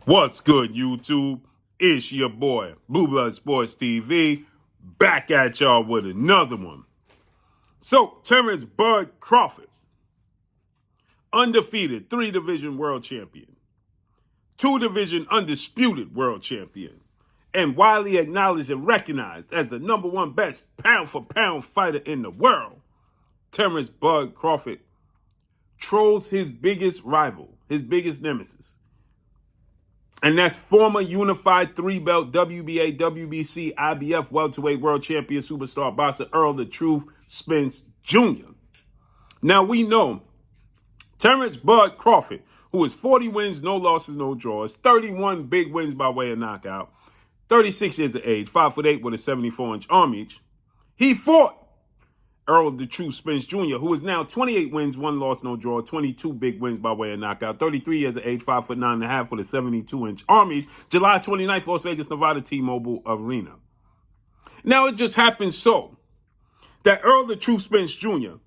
What's good, YouTube? It's your boy, Blue Blood Sports TV, back at y'all with another one. So, Terence Bud Crawford, undefeated 3-division world champion, 2-division undisputed world champion, and widely acknowledged and recognized as the #1 best pound-for-pound fighter in the world. Terence Bud Crawford trolls his biggest rival, his biggest nemesis. And that's former unified 3-belt WBA, WBC, IBF welterweight world champion superstar boxer Errol "The Truth" Spence Jr. Now we know Terence Bud Crawford, who is 40 wins, no losses, no draws, 31 big wins by way of knockout, 36 years of age, 5'8" with a 74-inch arm reach. He fought Errol "The Truth" Spence Jr., who is now 28 wins, 1 loss, no draw, 22 big wins by way of knockout, 33 years of age, 5'9.5" with a 72-inch arm reach, July 29th, Las Vegas, Nevada, T-Mobile Arena. Now, it just happens so that Errol "The Truth" Spence Jr.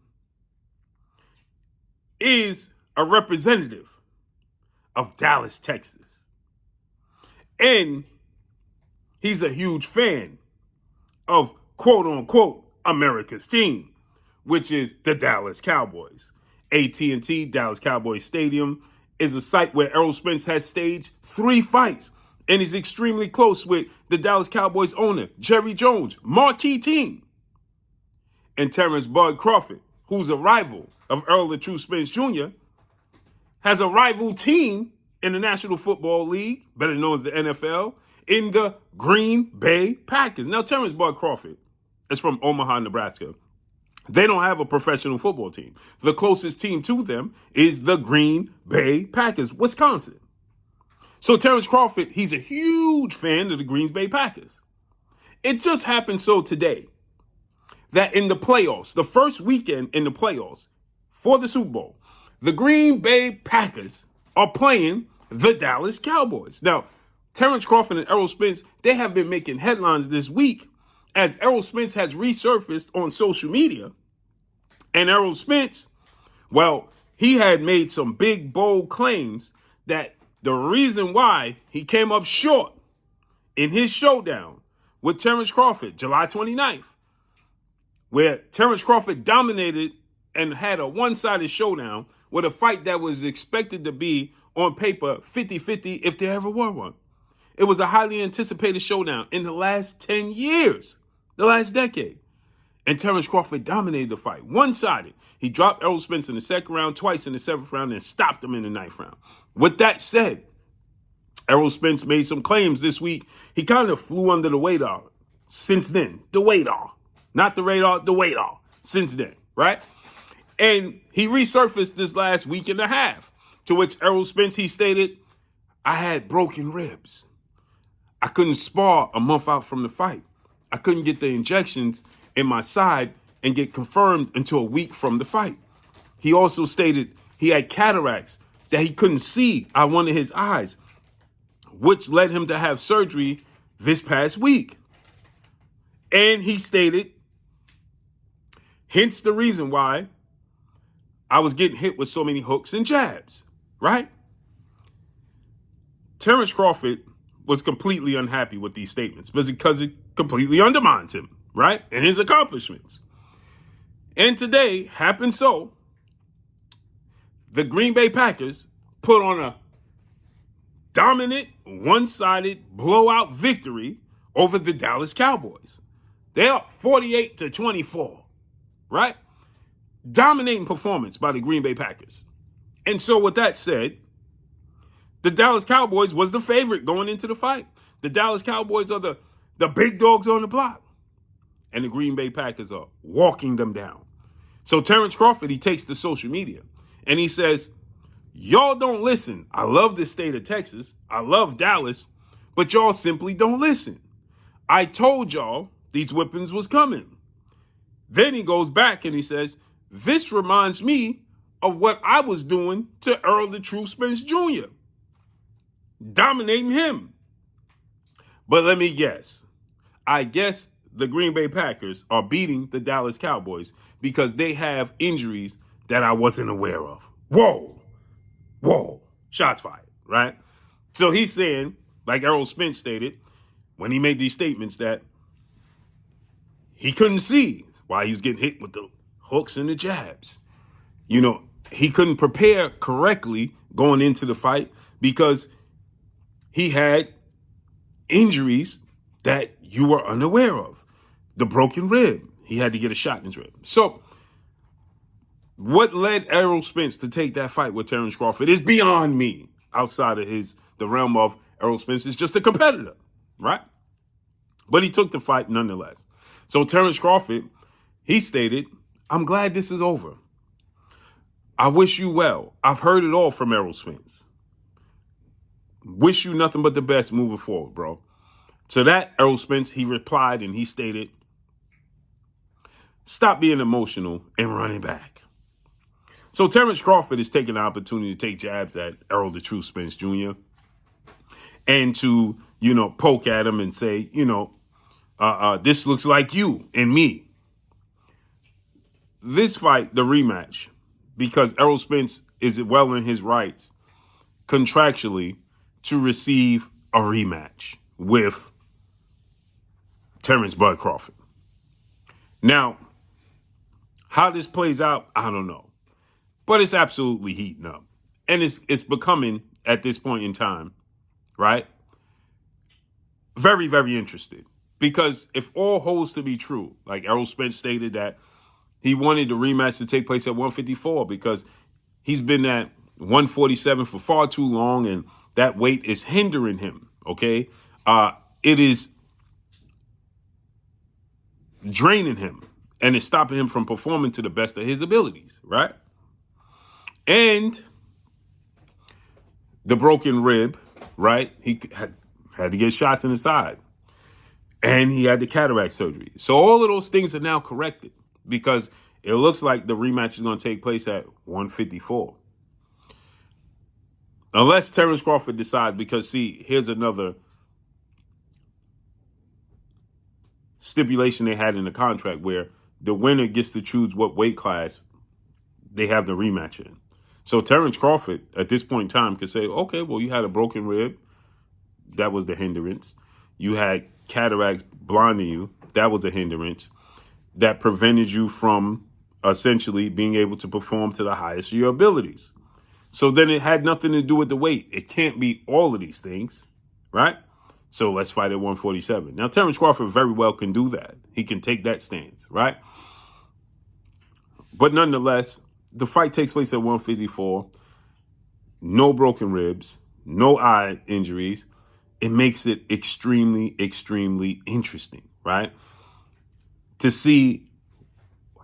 is a representative of Dallas, Texas. And he's a huge fan of, quote-unquote, America's team, which is the Dallas Cowboys. AT&T, Dallas Cowboys Stadium, is a site where Errol Spence has staged 3 fights and is extremely close with the Dallas Cowboys owner, Jerry Jones, marquee team. And Terence Bud Crawford, who's a rival of Errol "The Truth" Spence Jr., has a rival team in the National Football League, better known as the NFL, in the Green Bay Packers. Now, Terence Bud Crawford is from Omaha, Nebraska. They don't have a professional football team. The closest team to them is the Green Bay Packers, Wisconsin. So Terence Crawford, he's a huge fan of the Green Bay Packers. It just happened so today that in the playoffs, the first weekend in the playoffs for the Super Bowl, the Green Bay Packers are playing the Dallas Cowboys. Now, Terence Crawford and Errol Spence, they have been making headlines this week as Errol Spence has resurfaced on social media. And Errol Spence, well, he had made some big, bold claims that the reason why he came up short in his showdown with Terence Crawford, July 29th, where Terence Crawford dominated and had a one-sided showdown with a fight that was expected to be, on paper, 50-50 if there ever were one. It was a highly anticipated showdown in the last 10 years. The last decade. And Terence Crawford dominated the fight. One-sided. He dropped Errol Spence in the second round, twice in the 7th round, and stopped him in the 9th round. With that said, Errol Spence made some claims this week. He kind of flew under the radar since then. The radar. Not the radar, the radar. Since then, right? And he resurfaced this last week and a half, to which Errol Spence, he stated, "I had broken ribs. I couldn't spar a month out from the fight. I couldn't get the injections in my side and get confirmed until a week from the fight." He also stated he had cataracts that he couldn't see out one of his eyes, which led him to have surgery this past week. And he stated, hence the reason why I was getting hit with so many hooks and jabs, right? Terence Crawford was completely unhappy with these statements because it completely undermines him, right? And his accomplishments. And today, happened so, the Green Bay Packers put on a dominant, one-sided blowout victory over the Dallas Cowboys. They're up 48-24, right? Dominating performance by the Green Bay Packers. And so with that said, the Dallas Cowboys was the favorite going into the fight. The Dallas Cowboys are the big dogs on the block. And the Green Bay Packers are walking them down. So Terence Crawford, he takes to social media and he says, "Y'all don't listen. I love the state of Texas. I love Dallas, but y'all simply don't listen. I told y'all these whippings was coming." Then he goes back and he says, "This reminds me of what I was doing to Errol "The Truth" Spence Jr., dominating him. But let me guess. I guess the Green Bay Packers are beating the Dallas Cowboys because they have injuries that I wasn't aware of." Whoa. Shots fired, right? So he's saying, like Errol Spence stated when he made these statements, that he couldn't see why he was getting hit with the hooks and the jabs. He couldn't prepare correctly going into the fight because he had injuries that you were unaware of. The broken rib. He had to get a shot in his rib. So what led Errol Spence to take that fight with Terence Crawford is beyond me. Outside of the realm of Errol Spence is just a competitor, right? But he took the fight nonetheless. So Terence Crawford, he stated, "I'm glad this is over. I wish you well. I've heard it all from Errol Spence. Wish you nothing but the best moving forward, bro." To that, Errol Spence, he replied and he stated, "Stop being emotional and running back." So Terence Crawford is taking the opportunity to take jabs at Errol the True Spence Jr. and to, poke at him and say, this looks like you and me. This fight, the rematch, because Errol Spence is well in his rights contractually to receive a rematch with Terence Bud Crawford. Now, how this plays out, I don't know. But it's absolutely heating up. And it's becoming, at this point in time, right, very, very interested. Because if all holds to be true, like Errol Spence stated that he wanted the rematch to take place at 154 because he's been at 147 for far too long, and that weight is hindering him, okay? It is draining him, and it's stopping him from performing to the best of his abilities, right? And the broken rib, right? He had to get shots in the side. And he had the cataract surgery. So all of those things are now corrected because it looks like the rematch is going to take place at 154. Unless Terence Crawford decides, because, see, here's another stipulation they had in the contract where the winner gets to choose what weight class they have the rematch in. So Terence Crawford, at this point in time, could say, okay, well, you had a broken rib. That was the hindrance. You had cataracts blinding you. That was a hindrance that prevented you from essentially being able to perform to the highest of your abilities. So then it had nothing to do with the weight. It can't be all of these things, right? So let's fight at 147. Now, Terence Crawford very well can do that. He can take that stance, right? But nonetheless, the fight takes place at 154. No broken ribs, no eye injuries. It makes it extremely, extremely interesting, right? To see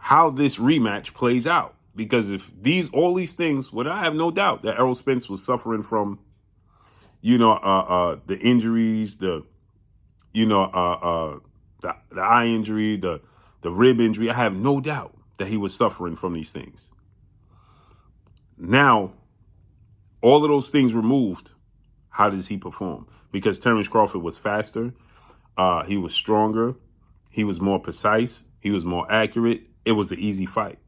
how this rematch plays out. Because if all these things, what I have no doubt that Errol Spence was suffering from, the injuries, the eye injury, the rib injury. I have no doubt that he was suffering from these things. Now, all of those things removed, how does he perform? Because Terence Crawford was faster, he was stronger, he was more precise, he was more accurate. It was an easy fight.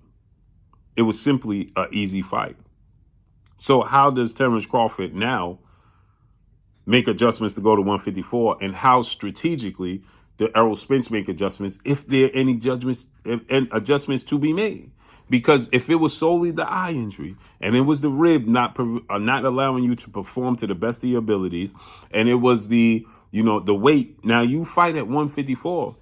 It was simply an easy fight. So how does Terence Crawford now make adjustments to go to 154, and how strategically did Errol Spence make adjustments, if there are any adjustments to be made? Because if it was solely the eye injury and it was the rib not allowing you to perform to the best of your abilities, and it was the weight, now you fight at 154.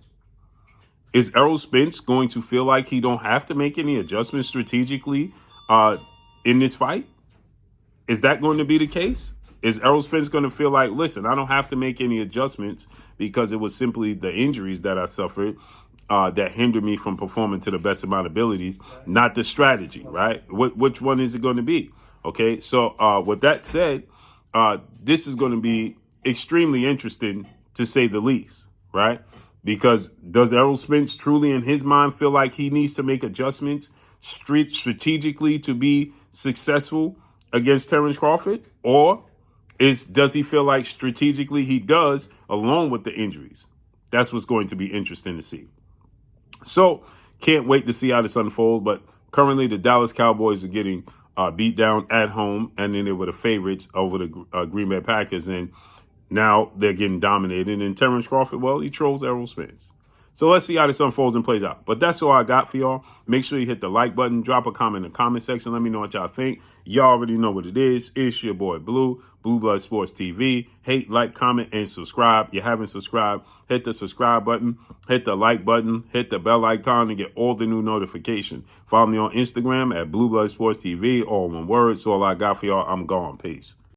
Is Errol Spence going to feel like he don't have to make any adjustments strategically in this fight? Is that going to be the case? Is Errol Spence going to feel like, listen, I don't have to make any adjustments because it was simply the injuries that I suffered that hindered me from performing to the best of my abilities, not the strategy, right? Which one is it going to be? Okay, so with that said, this is going to be extremely interesting, to say the least, right? Because does Errol Spence truly in his mind feel like he needs to make adjustments strategically to be successful against Terence Crawford? Or does he feel like strategically he does, along with the injuries? That's what's going to be interesting to see. So can't wait to see how this unfolds. But currently the Dallas Cowboys are getting beat down at home, and then they were the favorites over the Green Bay Packers, and now they're getting dominated. And Terence Crawford, well, he trolls Errol Spence. So let's see how this unfolds and plays out. But that's all I got for y'all. Make sure you hit the like button. Drop a comment in the comment section. Let me know what y'all think. Y'all already know what it is. It's your boy Blue, Blue Blood Sports TV. Hate, like, comment, and subscribe. You haven't subscribed, hit the subscribe button, hit the like button, hit the bell icon to get all the new notifications. Follow me on Instagram at Blue Blood Sports TV, all one word. So all I got for y'all. I'm gone. Peace.